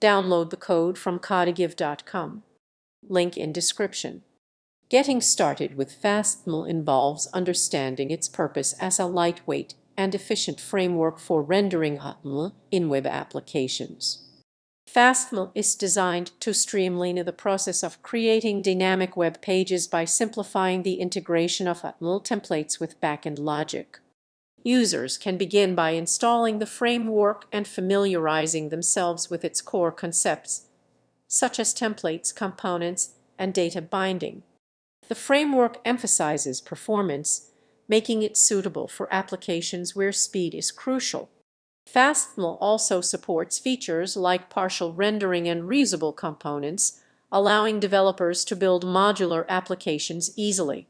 Download the code from codegive.com. Link in description. Getting started with fasthtml involves understanding its purpose as a lightweight and efficient framework for rendering HTML in web applications. Fasthtml is designed to streamline the process of creating dynamic web pages by simplifying the integration of HTML templates with backend logic. Users can begin by installing the framework and familiarizing themselves with its core concepts, such as templates, components, and data binding. The framework emphasizes performance, making it suitable for applications where speed is crucial. Fasthtml also supports features like partial rendering and reusable components, allowing developers to build modular applications easily.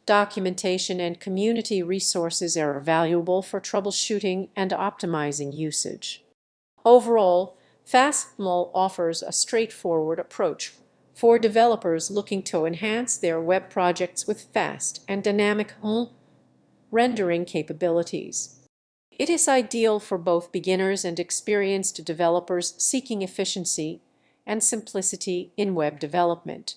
Documentation and community resources are valuable for troubleshooting and optimizing usage. Overall, fasthtml offers a straightforward approach for developers looking to enhance their web projects with fast and dynamic rendering capabilities. It is ideal for both beginners and experienced developers seeking efficiency and simplicity in web development.